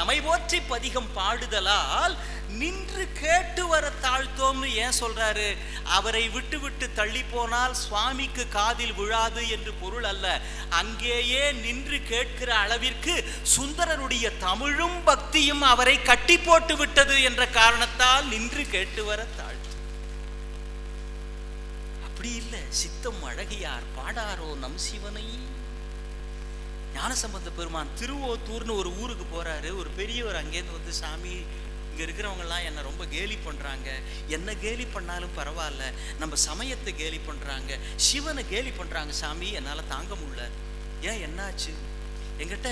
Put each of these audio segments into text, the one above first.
நமை போற்றி பதிகம் பாடுதலால் நின்று கேட்டு வர தாழ்த்தோம்னு ஏன் சொல்றாரு? அவரை விட்டு விட்டு தள்ளி போனால் சுவாமிக்கு காதில் விழாது என்று பொருள் அல்ல. அங்கேயே நின்று கேட்கிற அளவிற்கு சுந்தரருடைய தமிழும் பக்தியும் அவரை கட்டி போட்டு விட்டது என்ற காரணத்தால் நின்று கேட்டு வர தாழ்த்து. அப்படி இல்லை. சித்தம் அழகியார் பாடாரோ நம் சிவனை. ஞானசம்பந்த பெருமான் திருவோத்தூர்னு ஒரு ஊருக்கு போறாரு. ஒரு பெரியவர் அங்கேருந்து வந்து, சாமி இங்க இருக்கிறவங்கலாம் என்ன ரொம்ப கேலி பண்றாங்க, என்ன கேலி பண்ணாலும் பரவாயில்ல, நம்ம சமயத்தை கேலி பண்றாங்க, சிவனை கேலி பண்றாங்க சாமி, என்னால தாங்க முடியல. ஏன், என்னாச்சு? எங்கிட்ட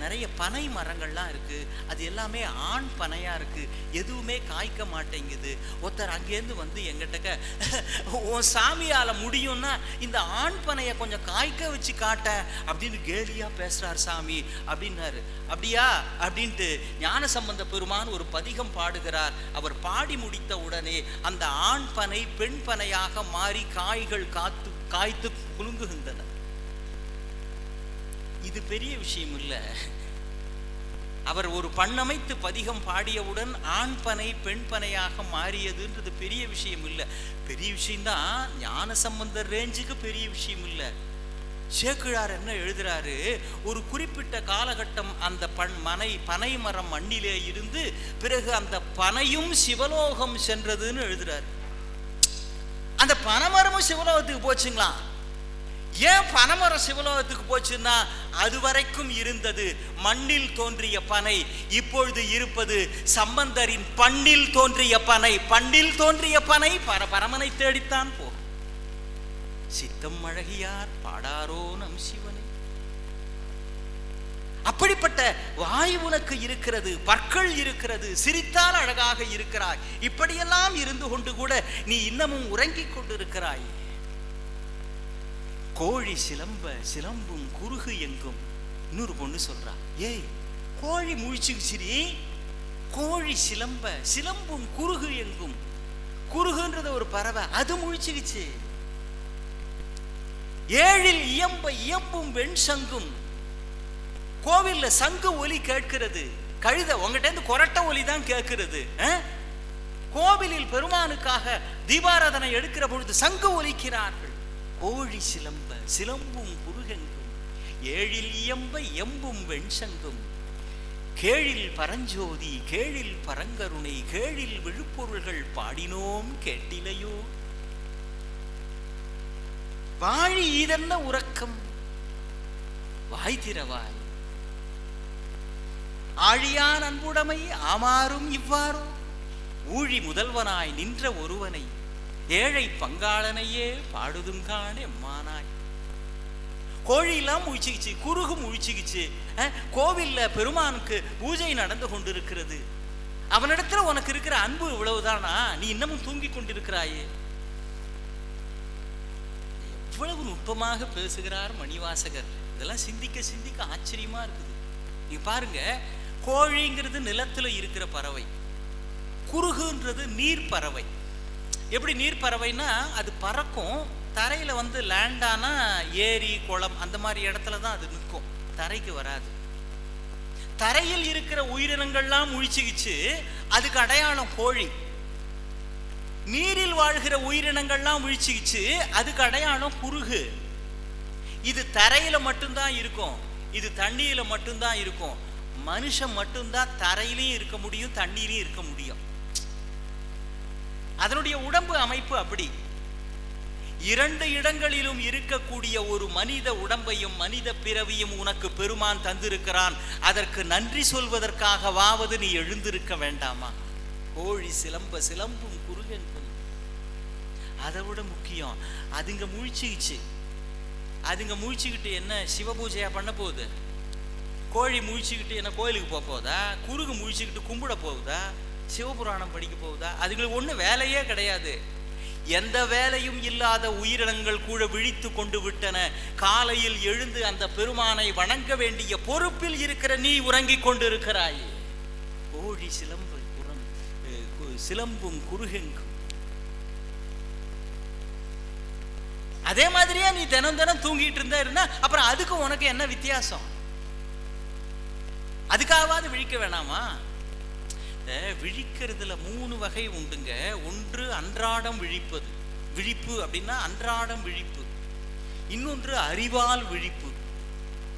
நிறைய பனை மரங்கள்லாம் இருக்கு, அது எல்லாமே ஆண் பனையா இருக்கு, எதுவுமே காய்க்க மாட்டேங்குது. ஒருத்தர் அங்கேருந்து வந்து எங்கிட்ட, உன் சாமியால முடியும்னா இந்த ஆண் பனையை கொஞ்சம் காய்க்க வச்சு காட்ட அப்படின்னு கேலியா பேசுறார் சாமி அப்படின்னாரு. அப்படியா அப்படின்ட்டு ஞானசம்பந்த பெருமான் ஒரு பதிகம் பாடுகிறார். அவர் பாடி முடித்த உடனே அந்த ஆண் பனை பெண் பனையாக மாறி காய்கள் காய்த்து குலுங்குகின்றன. இது பெரிய விஷயம் இல்ல. அவர் ஒரு பண்ணமைத்து பதிகம் பாடியவுடன் ஆண் பனை பெண் பனையாக மாறியதுன்றது பெரிய விஷயம் இல்லை. பெரிய விஷயம்தான், ஞான சம்பந்தர் ரேஞ்சுக்கு பெரிய விஷயம் இல்லை. சேக்கிழார் என்ன எழுதுறாரு? ஒரு குறிப்பிட்ட காலகட்டம் அந்த பனை மரம் மண்ணிலே இருந்து பிறகு அந்த பனையும் சிவலோகம் சென்றதுன்னு எழுதுறாரு. அந்த பனைமரமும் சிவலோகத்துக்கு போச்சுங்களா? ஏன் பனைமரம் சிவலோகத்துக்கு போச்சுன்னா, அதுவரைக்கும் இருந்தது மண்ணில் தோன்றிய பனை, இப்பொழுது இருப்பது சம்பந்தரின் பண்ணில் தோன்றிய பனை. பண்ணில் தோன்றிய பனை பரமனை தேடித்தான் போகும். சித்தம் அழகியார் பாடாரோ நம் சிவனை. அப்படிப்பட்ட வாய் உனக்கு இருக்கிறது, பற்கள் இருக்கிறது, சிரித்தால் அழகாக இருக்கிறாய். இப்படியெல்லாம் இருந்து கொண்டு கூட நீ இன்னமும் உறங்கிக் கொண்டிருக்கிறாய். கோழி சிலம்பும் குறுகு எங்கும். இன்னொரு பொண்ணு சொல்றா, ஏய் கோழி முழிச்சுக்குச்சிரி, கோழி சிலம்பும் குறுகு எங்கும். குறுகுன்றது ஒரு பறவை, அது முழிச்சுக்குச்சு. ஏழில் இயம்பும் வெண் சங்கும். கோவில்ல சங்கு ஒலி கேட்கிறது. கழுத உங்ககிட்ட இருந்து கொரட்ட ஒலி தான் கேட்கிறது. கோவிலில் பெருமானுக்காக தீபாராதனை எடுக்கிற பொழுது சங்கு ஒலிக்கிறார்கள். கோழி சிலம்பும் குறுகெங்கும். ஏழில் எம்பும் வெண்சங்கும். கேழில் பரஞ்சோதி கேழில் பரங்கருணை கேழில் விழுப்பொருள்கள் பாடினோம் கேட்டிலையோ. வாழி இதென்ன உறக்கம், வாய் திறவாய். ஆழியான் அன்புடைமை ஆமாறும் இவ்வாறோ. ஊழி முதல்வனாய் நின்ற ஒருவனை ஏழை பங்காளனையே பாடுதுங்கான எம்மானாய். கோழியெல்லாம் முழிச்சுக்கிச்சு, குறுகு முழிச்சுக்கிச்சு. கோவில்ல பெருமானுக்கு பூஜை நடந்து கொண்டிருக்கிறது. அவனிடத்துல உனக்கு இருக்கிற அன்பு இவ்வளவுதானா? நீ இன்னமும் தூங்கி கொண்டிருக்கிறாயே. எவ்வளவு நுட்பமாக பேசுகிறார் மணிவாசகர். இதெல்லாம் சிந்திக்க சிந்திக்க ஆச்சரியமா இருக்குது. நீ பாருங்க, கோழிங்கிறது நிலத்துல இருக்கிற பறவை, குறுகுன்றது நீர் பறவை. எப்படி நீர் பறவைன்னா அது பறக்கும், தரையில வந்து லேண்டானா ஏரி குளம் அந்த மாதிரி இடத்துல தான் அது நிற்கும், தரைக்கு வராது. தரையில் இருக்கிற உயிரினங்கள்லாம் முழிச்சுக்கிச்சு, அதுக்கு அடையாளம் கோழி. நீரில் வாழ்கிற உயிரினங்கள்லாம் முழிச்சுக்கிச்சு, அதுக்கு அடையாளம் குறுகு. இது தரையில மட்டும்தான் இருக்கும், இது தண்ணியில மட்டும்தான் இருக்கும். மனுஷன் மட்டும்தான் தரையிலையும் இருக்க முடியும், தண்ணீரையும் இருக்க முடியும். அதனுடைய உடம்பு அமைப்பு அப்படி. இரண்டு இடங்களிலும் இருக்கக்கூடிய ஒரு மனித உடம்பையும் மனித பிறவியும் உனக்கு பெருமான் தந்திருக்கிறான். அதற்கு நன்றி சொல்வதற்காகவாவது நீ எழுந்திருக்க வேண்டாமா? கோழி சிலம்பும் குறுகெங்கும். அதை விட முக்கியம், அதுங்க முழிச்சுக்கிட்டு என்ன சிவபூஜையா பண்ண போகுது? கோழி முழிச்சுக்கிட்டு என்ன கோயிலுக்கு போக போகுதா? குறுகு முழிச்சுக்கிட்டு கும்பிட போகுதா? சிவபுராணம் படிக்க போகுதா? அதுங்களுக்கு ஒன்றும் வேலையே கிடையாது. எந்த வேலையும் இல்லாத உயிரினங்கள் கூட விழித்து கொண்டு விட்டன. காலையில் எழுந்து அந்த பெருமானை வணங்க வேண்டிய பொறுப்பில் இருக்கிற நீ உறங்கிக் கொண்டிருக்கிறாய். கோழி சிலம்பும் குறுகெங்கும். அதே மாதிரியே நீ தினம் தூங்கிட்டு இருந்தா அப்புறம் அதுக்கு உனக்கு என்ன வித்தியாசம்? அதுக்காக அதுக்காவது விழிக்க வேணாமா? விழிக்கிறதுல 3 வகை உண்டுங்க. ஒன்று அன்றாடம் விழிப்பது, விழிப்பு அப்படின்னா அன்றாடம் விழிப்பு. இன்னொன்று அறிவால் விழிப்பு.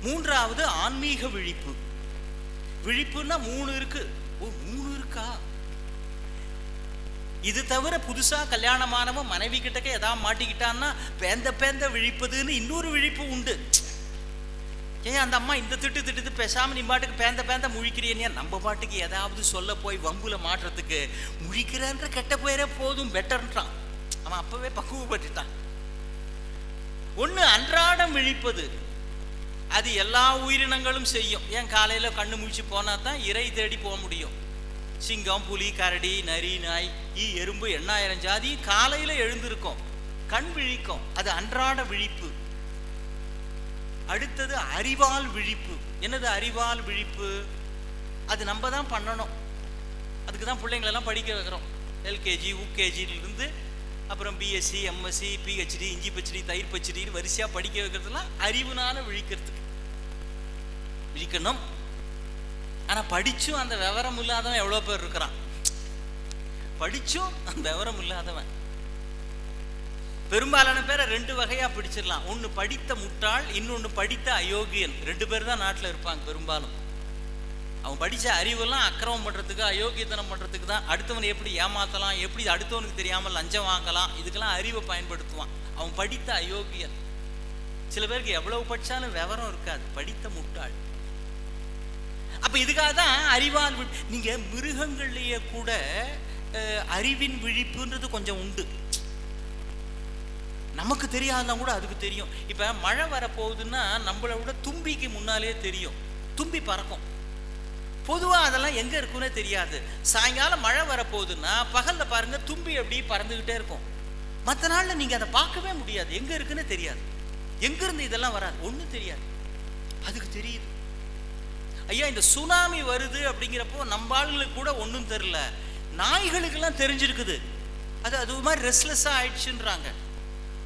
மூன்றாவது ஆன்மீக விழிப்பு. விழிப்புன்னா 3 இருக்கு. ஓ, 3 இருக்கா? இது தவிர புதுசா கல்யாணமானவன் மனைவி கிட்டக்க ஏதாவது மாட்டிக்கிட்டான்னா பேந்த விழிப்பதுன்னு இன்னொரு விழிப்பு உண்டு. ஏன் அந்த அம்மா இந்த திட்டு பேசாம நீ பாட்டுக்கு பேந்த முழிக்கிறீனியா? நம்ம பாட்டுக்கு ஏதாவது சொல்ல போய் வம்புல மாட்டுறதுக்கு முழிக்கிறன்ற கெட்ட பேரே போதும் பெட்டர்ன்றான். அவன் அப்பவே பக்குவப்பட்டுட்டான். ஒண்ணு அன்றாடம் விழிப்பது, அது எல்லா உயிரினங்களும் செய்யும். ஏன் காலையில கண்ணு முழிச்சு போனா தான் இறை தேடி போக முடியும். சிங்கம், புலி, கரடி, நரி, நாய், எறும்பு, 8000 ஜாதி காலையில எழுந்திருக்கும், கண் விழிக்கும். அது அன்றாட விழிப்பு. அடுத்தது அறிவால் விழிப்பு. என்னது அறிவால் விழிப்பு? அது நம்ம தான் பண்ணணும். அதுக்கு தான் பிள்ளைங்களெல்லாம் படிக்க வைக்கிறோம். எல்கேஜி யூகேஜிலிருந்து அப்புறம் பிஎஸ்சி, எம்எஸ்சி, பிஹெச்டி, இஞ்சி பச்சடி, தயிர் பச்சடின்னு வரிசையாக படிக்க வைக்கிறதுலாம் அறிவுனால விழிக்கிறதுக்கு விழிக்கணும். ஆனால் படிச்சும் அந்த விவரம் இல்லாதவன் எவ்வளோ பேர் இருக்கிறான். படிச்சும் அந்த விவரம் இல்லாதவன் பெரும்பாலான பேரை 2 வகையா பிடிச்சிடலாம். ஒன்று படித்த முட்டாள், இன்னொன்று படித்த அயோக்கியன். 2 பேர் தான் நாட்டில் இருப்பாங்க பெரும்பாலும். அவன் படித்த அறிவெல்லாம் அக்கிரமம் பண்ணுறதுக்கு, அயோக்கியத்தனம் பண்ணுறதுக்கு தான். அடுத்தவனை எப்படி ஏமாற்றலாம், எப்படி அடுத்தவனுக்கு தெரியாமல் லஞ்சம் வாங்கலாம், இதுக்கெல்லாம் அறிவை பயன்படுத்துவான். அவன் படித்த அயோக்கியன். சில பேருக்கு எவ்வளவு படித்தாலும் விவரம் இருக்காது, படித்த முட்டாள். அப்போ இதுக்காக தான் அறிவால் நீங்கள் மிருகங்கள்லேயே கூட அறிவின் விழிப்புன்றது கொஞ்சம் உண்டு. நமக்கு தெரியாதுன்னா கூட அதுக்கு தெரியும். இப்போ மழை வரப்போகுதுன்னா நம்மளை விட தும்பிக்கு முன்னாலே தெரியும். தும்பி பறக்கும். பொதுவாக அதெல்லாம் எங்கே இருக்குன்னே தெரியாது. சாயங்காலம் மழை வரப்போகுதுன்னா பகலில் பாருங்கள், தும்பி எப்படி பறந்துக்கிட்டே இருக்கும். மற்ற நாளில் நீங்கள் அதை பார்க்கவே முடியாது, எங்கே இருக்குன்னே தெரியாது. எங்கேருந்து இதெல்லாம் வராது, ஒன்றும் தெரியாது. அதுக்கு தெரியுது. ஐயா, இந்த சுனாமி வருது அப்படிங்கிறப்போ நம்ம ஆளுங்களுக்கு கூட ஒன்றும் தெரியல, நாய்களுக்கெல்லாம் தெரிஞ்சிருக்குது. அது மாதிரி ரெஸ்ட்லெஸ்ஸாக ஆயிடுச்சுன்றாங்க.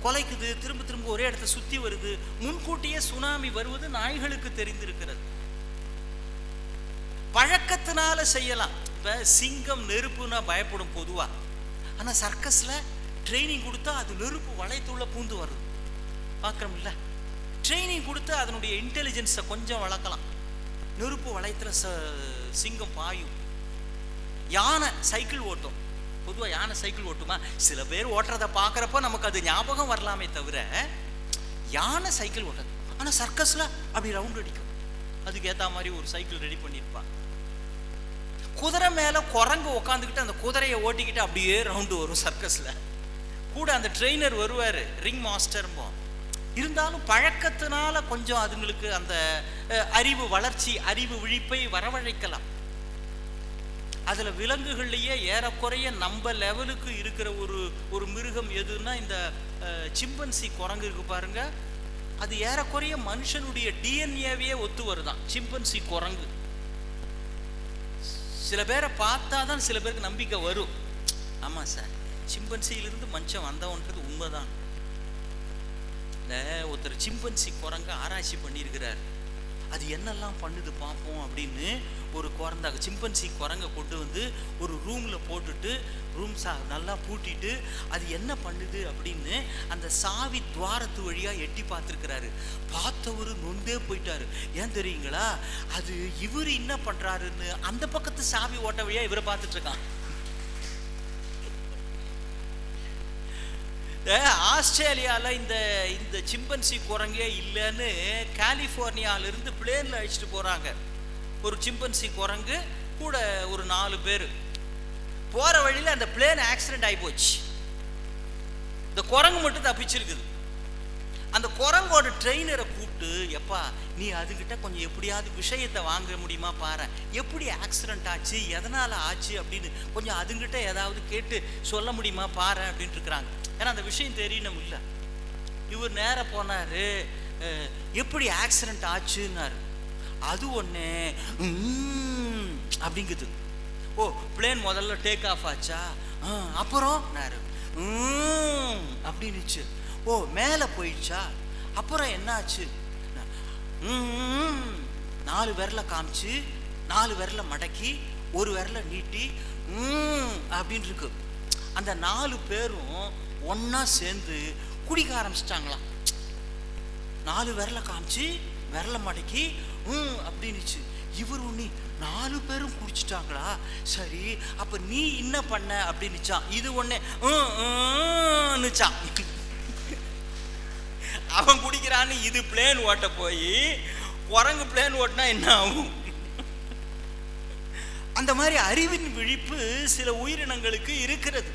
கொலைக்குது, திரும்ப ஒரே இடத்த சுற்றி வருது. முன்கூட்டியே சுனாமி வருவது நாய்களுக்கு தெரிந்திருக்கிறது. பழக்கத்தினால செய்யலாம். இப்போ சிங்கம் நெருப்புனா பயப்படும் பொதுவா. ஆனால் சர்க்கஸில் ட்ரைனிங் கொடுத்தா அது நெருப்பு வளையத்துள்ள பூந்து வருது. பார்க்குறோம் இல்லை? ட்ரைனிங் கொடுத்து அதனுடைய இன்டெலிஜென்ஸை கொஞ்சம் வளர்க்கலாம். நெருப்பு வளையத்தில் சிங்கம் பாயும். யானை சைக்கிள் ஓட்டும். பொதுவாக யானை சைக்கிள் ஓட்டுமா? சில பேர் ஓட்டுறதை பார்க்குறப்ப நமக்கு அது ஞாபகம் வரலாமே தவிர யானை சைக்கிள் ஓட்டாது. ஆனால் சர்க்கஸில் அப்படி ரவுண்ட் அடிக்கும். அதுக்கு ஏற்ற மாதிரி ஒரு சைக்கிள் ரெடி பண்ணியிருப்பாங்க. குதிரை மேலே குரங்கு உட்காந்துக்கிட்டு அந்த குதிரையை ஓட்டிக்கிட்டு அப்படியே ரவுண்டு வரும் சர்க்கஸில். கூட அந்த ட்ரெயினர் வருவார், ரிங் மாஸ்டர்ம்போம். இருந்தாலும் பழக்கத்தினால கொஞ்சம் அதுங்களுக்கு அந்த அறிவு வளர்ச்சி, அறிவு விழிப்பை வரவழைக்கலாம். அதில் விலங்குகள்லேயே ஏறக்குறைய நம்ம லெவலுக்கு இருக்கிற ஒரு மிருகம் எதுன்னா இந்த சிம்பன்சி குரங்கு இருக்கு பாருங்க. அது ஏறக்குறைய மனுஷனுடைய டிஎன்ஏவையே ஒத்து வருதான் சிம்பன்சி குரங்கு. சில பேரை பார்த்தா தான் சில பேருக்கு நம்பிக்கை வரும். ஆமாம் சார், சிம்பன்சியிலிருந்து மனுஷன் வந்தவன்றது உண்மைதான். ஒருத்தர் சிம்பன்சி குரங்க ஆராய்ச்சி பண்ணியிருக்கிறார். அது என்னெல்லாம் பண்ணுது பார்ப்போம் அப்படின்னு ஒரு குரந்த சிம்பன்சி குரங்கை கொண்டு வந்து ஒரு ரூமில் போட்டுட்டு நல்லா பூட்டிட்டு அது என்ன பண்ணுது அப்படின்னு அந்த சாவி துவாரத்து வழியாக எட்டி பார்த்துருக்கிறாரு. பார்த்தவர் நொந்தே போயிட்டாரு. ஏன் தெரியுங்களா? அது இவர் என்ன பண்ணுறாருன்னு அந்த பக்கத்து சாவி ஓட்ட வழியாக இவரை பார்த்துட்டு இருக்கான். ஆஸ்திரேலியாவில் இந்த சிம்பன்சி குரங்கே இல்லைன்னு கலிஃபோர்னியாவிலிருந்து பிளேனில் அழைச்சிட்டு போகிறாங்க. ஒரு சிம்பன்சி குரங்கு கூட ஒரு 4 பேர் போகிற வழியில் அந்த பிளேன் ஆக்சிடென்ட் ஆகி போச்சு. இந்த குரங்கு மட்டும் தப்பிச்சிருக்குது. அந்த குரங்கோட ட்ரெயினரை கூப்பிட்டு, எப்பா நீ அதுக்கிட்ட கொஞ்சம் எப்படியாவது விஷயத்தை வாங்க முடியுமா பாரு, எப்படி ஆக்சிடென்ட் ஆச்சு, எதனால் ஆச்சு அப்படின்னு கொஞ்சம் அதுங்கிட்ட ஏதாவது கேட்டு சொல்ல முடியுமா பாரு அப்படின்ட்டு இருக்கிறாங்க. ஏன்னா அந்த விஷயம் தெரியணும் இல்லை. இவர் நேராக போனார், எப்படி ஆக்சிடென்ட் ஆச்சுன்னாரு. அது ஒன்று அப்படிங்குது. ஓ, பிளேன் முதல்ல டேக் ஆஃப் ஆச்சா, அப்புறம் அப்படின்னுச்சு. ஓ, மேலே போயிடுச்சா, அப்புறம் என்னாச்சு, 4 விரலை காமிச்சு 4 விரல மடக்கி ஒரு விரல நீட்டி அப்படின்னு இருக்கு. அந்த 4 பேரும் ஒன்னா சேர்ந்து குடிக்க ஆரம்பிச்சிட்டாங்களாம். 4 விரல காமிச்சு விரல மடக்கி அப்படின்னுச்சு. இவர் ஒண்ணு 4 பேரும் குடிச்சிட்டாங்களா, சரி அப்ப நீ என்ன பண்ண அப்படின்னுச்சான். இது ஒன்னுச்சான். அவன் குடிக்கிறான்னு இது பிளேன் ஓட்ட போய் குரங்கு பிளேன் ஓட்டினா என்ன ஆகும்? அந்த மாதிரி அறிவின் விழிப்பு சில உயிரினங்களுக்கு இருக்கிறது.